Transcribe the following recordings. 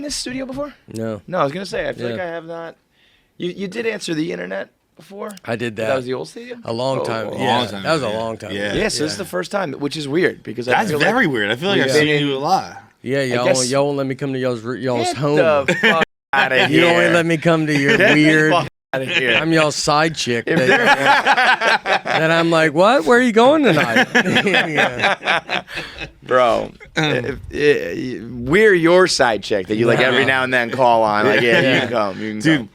this studio before? No. No, I was gonna say I feel like I have not. You did answer the internet before. I did that. That was the old stadium. A long time. Long That was a long time. Yeah, so this is the first time, which is weird because that's very weird. I feel like I've seen you a lot. Yeah, y'all won't let me come to y'all's home. The fuck out of You here. don't let me come to your weird. Out of here. I'm y'all's side chick. And I'm like, what? Where are you going tonight? Bro, we're your side chick that you like every now and then call on. Like, you can come. You can Dude, come.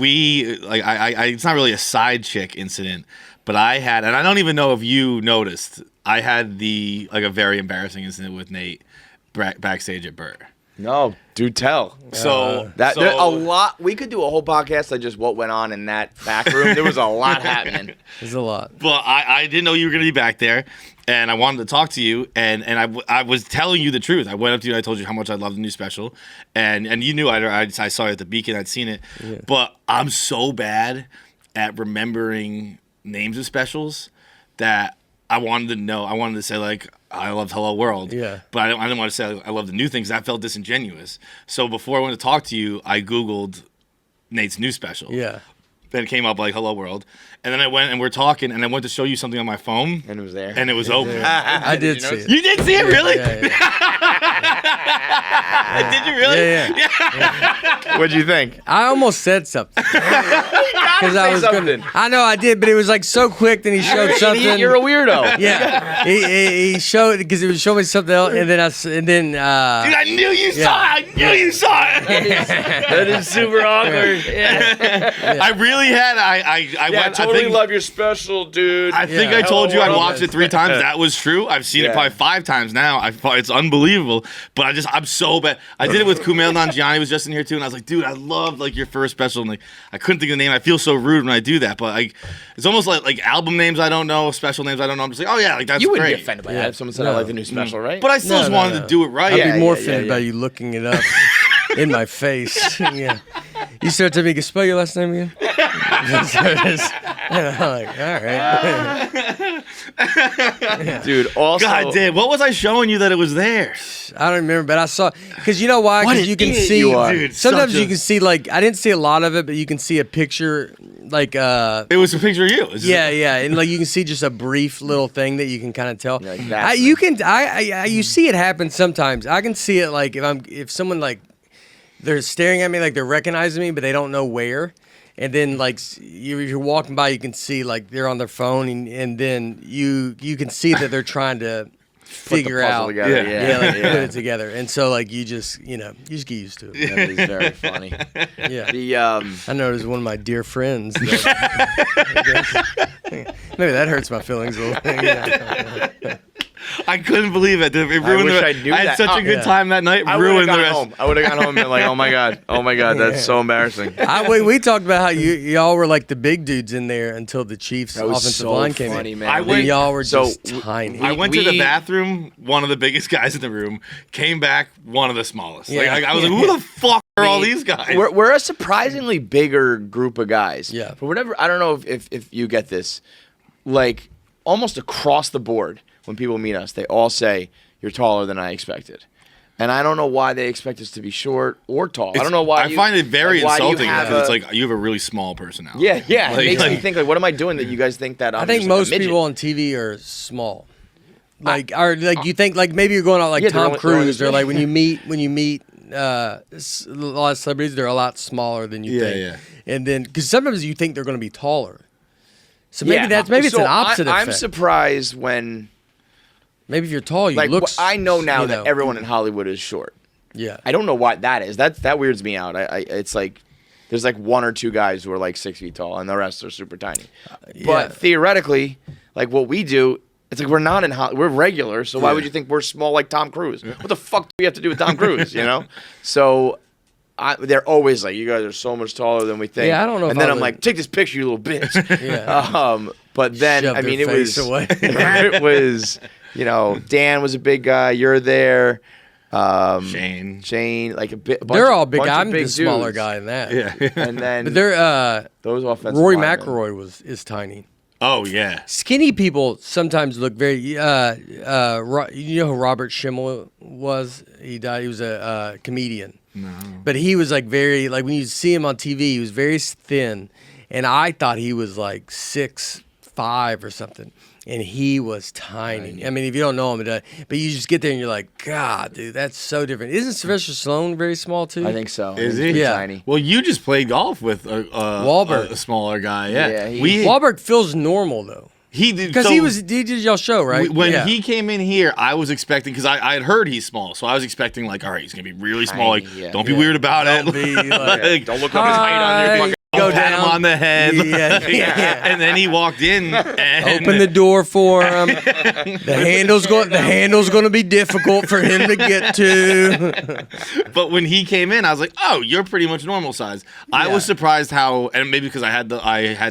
It's not really a side chick incident, but I had, and I don't even know if you noticed, I had a very embarrassing incident with Nate backstage at Burr. No, do tell. A lot. We could do a whole podcast on just what went on in that back room. There was a lot happening. There's a lot. But I didn't know you were going to be back there, and I wanted to talk to you, and I was telling you the truth. I went up to you and I told you how much I love the new special, and you knew I saw it at the Beacon. I'd seen it. Yeah. But I'm so bad at remembering names of specials that I wanted to know. I wanted to say, like, I loved Hello World. Yeah. But I didn't want to say I love the new things. That felt disingenuous. So before I went to talk to you, I Googled Nate's new special. Yeah. Then it came up like Hello World. And then I went and we're talking and I went to show you something on my phone. And it was there. And it was open. I did see it. You did see it, really? Yeah. Did you really? Yeah. What'd you think? I almost said something. Because I was something. I know I did, but it was like so quick. Then he showed something. You're a weirdo. Yeah, he showed because he was showing me something else, and then dude, I knew you saw it. I knew you saw it. That is super awkward. Yeah. I really had. I went. Totally love your special, dude. I think I told you I watched it 3 times. That was true. I've seen it probably 5 times now. It's unbelievable. But I'm so bad. I did it with Kumail Nanjiani was just in here too, and I was like, dude, I love like your first special, and like I couldn't think of the name. I feel so rude when I do that, but it's almost like album names I don't know, special names I don't know. I'm just like, oh yeah, like that's you wouldn't great. be offended by that if someone said I like the new special, right? But I still just wanted to do it right. I'd be more offended by you looking it up in my face. Yeah. You start telling me, can spell your last name again? And I'm like, all right. Dude, also. God damn, what was I showing you that it was there? I don't remember, but I saw, because you know why? Because you can see, dude, sometimes you can see, like, I didn't see a lot of it, but you can see a picture, like, it was a picture of you. Yeah, and like you can see just a brief little thing that you can kind of tell. Like you see it happen sometimes. I can see it, like, if someone, like, they're staring at me, like they're recognizing me, but they don't know where. And then, like, you're walking by, you can see, like, they're on their phone, and then you can see that they're trying to figure out, put it together. And so, like, you just get used to it. That is very funny. Yeah. I know it was one of my dear friends. Maybe that hurts my feelings a little bit. Yeah. I couldn't believe it. It ruined I had such a good time that night. I would have gone home and been like, oh my god, that's so embarrassing. We talked about how y'all were like the big dudes in there until the Chiefs' offensive line came in. Man. Y'all were just tiny. I went to the bathroom, one of the biggest guys in the room, came back, one of the smallest. Yeah. Like, I was like, who the fuck are all these guys? We're a surprisingly bigger group of guys. Yeah. For whatever, I don't know if you get this, like almost across the board. When people meet us, they all say, you're taller than I expected. And I don't know why they expect us to be short or tall. I don't know why. I find it very insulting because it's like you have a you have a really small personality. Yeah. It makes me think, like, what am I doing that you guys think that I'm I think just most like a midget? people on TV are small. You think, like, maybe you're going out like Tom Cruise, or like when you meet a lot of celebrities, they're a lot smaller than you think. Yeah. And then, because sometimes you think they're going to be taller. So maybe it's an opposite effect. I'm surprised when... Maybe if you're tall, you like, look. I know now that everyone in Hollywood is short. Yeah. I don't know why that is. That weirds me out. It's like there's like 1 or 2 guys who are like 6 feet tall, and the rest are super tiny. But theoretically, like what we do, it's like we're not in Hollywood. We're regular, so why would you think we're small like Tom Cruise? What the fuck do we have to do with Tom Cruise? You know? So they're always like, you guys are so much taller than we think. Yeah, I don't know. And then I'm like, take this picture, you little bitch. Yeah. But then Shove I mean, their it was face away. it was. You know, Dan was a big guy. You're there. Shane, like a bit. They're all big. I'm big the smaller dudes. guy in that. Yeah. And then, but they're those offensive Rory linemen. McIlroy is tiny. Oh yeah. Skinny people sometimes look very. You know who Robert Schimmel was? He died. He was a comedian. No. But he was like very like when you see him on TV, he was very thin, and I thought he was like 6'5" or something. And he was tiny. I mean, if you don't know him, but you just get there and you're like, God, dude, that's so different. Isn't Sylvester Stallone very small too? I think so. Is He's he? pretty Yeah. tiny. Well, you just played golf with Wahlberg. a smaller guy. Yeah, Yeah, we Wahlberg feels normal though, he did because so he did y'all show right. when Yeah. he came in here. I was expecting because I had heard he's small, so I was expecting like, all right, he's gonna be really small. Tiny, Like, yeah. don't be weird about Don't it. be like, Like, Don't look up his height on your fucking. go pat him down on the head. Yeah. And then he walked in. And Open the door for him. The handle's going to be difficult for him to get to. But when he came in, I was like, "Oh, you're pretty much normal size." I was surprised how, and maybe because I had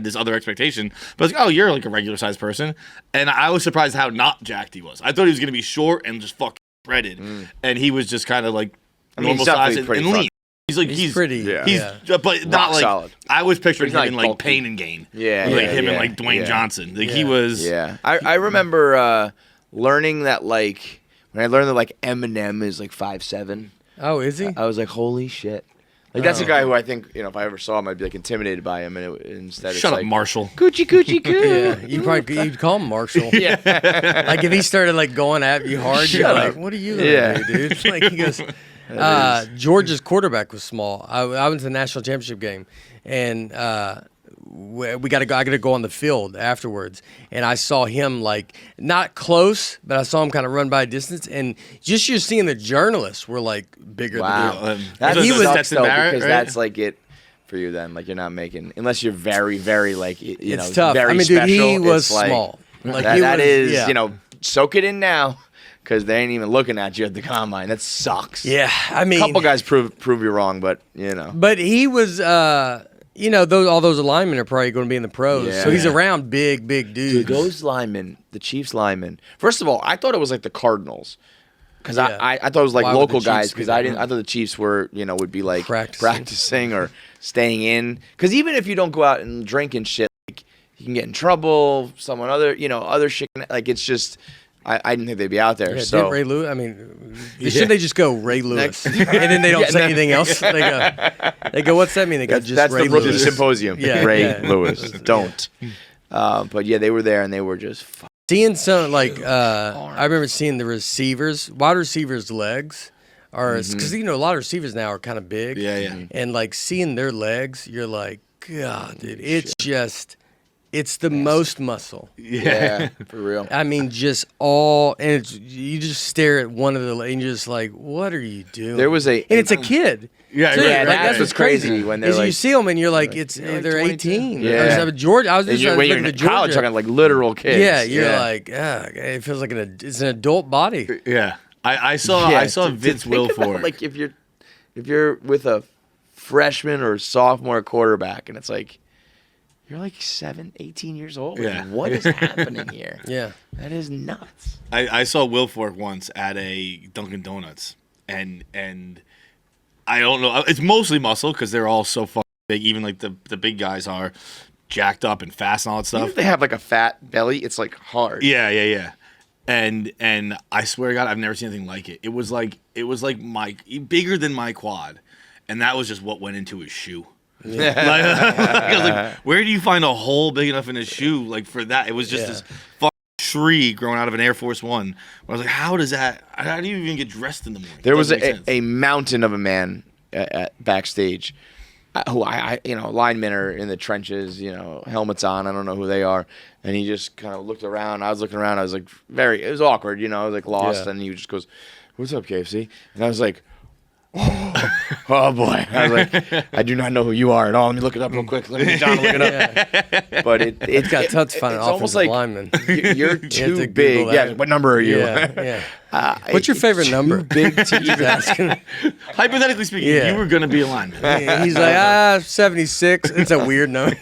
this other expectation, but I was like, "Oh, you're like a regular sized person," and I was surprised how not jacked he was. I thought he was gonna be short and just fucking breaded, and he was just kind of like mean, normal he's size definitely and pretty lean. fucking- He's pretty. Yeah. He's but not Rock like solid. I was picturing He's him not in like bulky. Pain and Gain. Yeah, like yeah, him and yeah, like Dwayne yeah. Johnson. Like he Yeah. was. Yeah, I remember learning that like when I learned that like Eminem is like 5'7". Oh, is he? I was like, holy shit! Like that's a guy who I think if I ever saw him, I'd be like intimidated by him, and instead Shut it's up, like Marshall. coochie coochie coo. Yeah, you'd call him Marshall. Yeah. Like if he started like going at you hard, you're Shut like, up. "What are you gonna Yeah. do, dude?" Like he goes. Georgia's quarterback was small. I went to the national championship game, and we got to go. I got to go on the field afterwards, and I saw him like not close, but I saw him kind of run by a distance, and just you're seeing the journalists were like bigger Wow, than him. that He was- sucks Stetson though Barrett, because right? that's like it for you. Then like you're not making unless you're very very like you know It's tough. very I mean, dude, special. he was it's like, small. Like that, he that was, is yeah. soak it in now because they ain't even looking at you at the combine. That sucks. Yeah, I A mean, couple guys prove you wrong, but you know. but he was. All those linemen are probably going to be in the pros, so he's Yeah. around big dudes. Dude, those linemen, the Chiefs linemen. First of all, I thought it was like the Cardinals, because Yeah. I thought it was like Why would local the Chiefs guys. be Because there? I thought the Chiefs were would be like Practicing. practicing or staying in. Because even if you don't go out and drink and shit, like you can get in trouble. Other shit. Like it's just. I didn't think they'd be out there. Yeah, so didn't Ray Lewis. I mean, should they just go Ray Lewis, and then they don't Yeah, say anything else? They go, what's that mean? They go, just that's Ray the rookie Lewis. symposium. Yeah, Ray yeah. Lewis. Don't. But yeah, they were there and they were just. Seeing some I remember seeing the receivers, wide receivers' legs are because a lot of receivers now are kind of big. Yeah. And like seeing their legs, you're like, God, dude, it's the most muscle. Yeah, for real. I mean, you just stare at one of the, and you're just like, what are you doing? There was and it's a kid. Yeah, too. yeah, Like, that's what's crazy when they're is you like- see them and you're like, like, they're they're like 18. 22. Yeah. Georgia. I was And just when you're looking in at college, Georgia. talking like literal kids. Yeah, you're like, it feels like it's an adult body. Yeah. I saw Vince think about, Wilfork. like if you're with a freshman or sophomore quarterback, and it's like you're like 18 years old. Yeah. What is happening here? Yeah. That is nuts. I saw Wilfork once at a Dunkin' Donuts, and I don't know. It's mostly muscle because they're all so fucking big. Even like the big guys are jacked up and fast and all that Even stuff. if they have like a fat belly, it's like hard. Yeah. And I swear to God, I've never seen anything like it. It was like bigger than my quad, and that was just what went into his shoe. Like, I was like, where do you find a hole big enough in his shoe like for that? It was just this fucking tree growing out of an Air Force One. I was like, how do you even get dressed in the morning? There was Doesn't make sense. a mountain of a man at backstage. Who linemen are in the trenches, helmets on. I don't know who they are. And he just kind of looked around. I was looking around. I was like, it was awkward, I was like lost. Yeah. And he just goes, "What's up, KFC?" And I was like, oh boy. I was like, I do not know who you are at all. Let me look it up real quick. Let me get John to look it up. But it's got tough to find an it's almost offensive like lineman. you're to too Google big. that. Yeah, what number are you? Yeah. What's your favorite number? Big to He's asking. Hypothetically speaking, Yeah. you were going to be a lineman. He's like, 76. It's a weird number.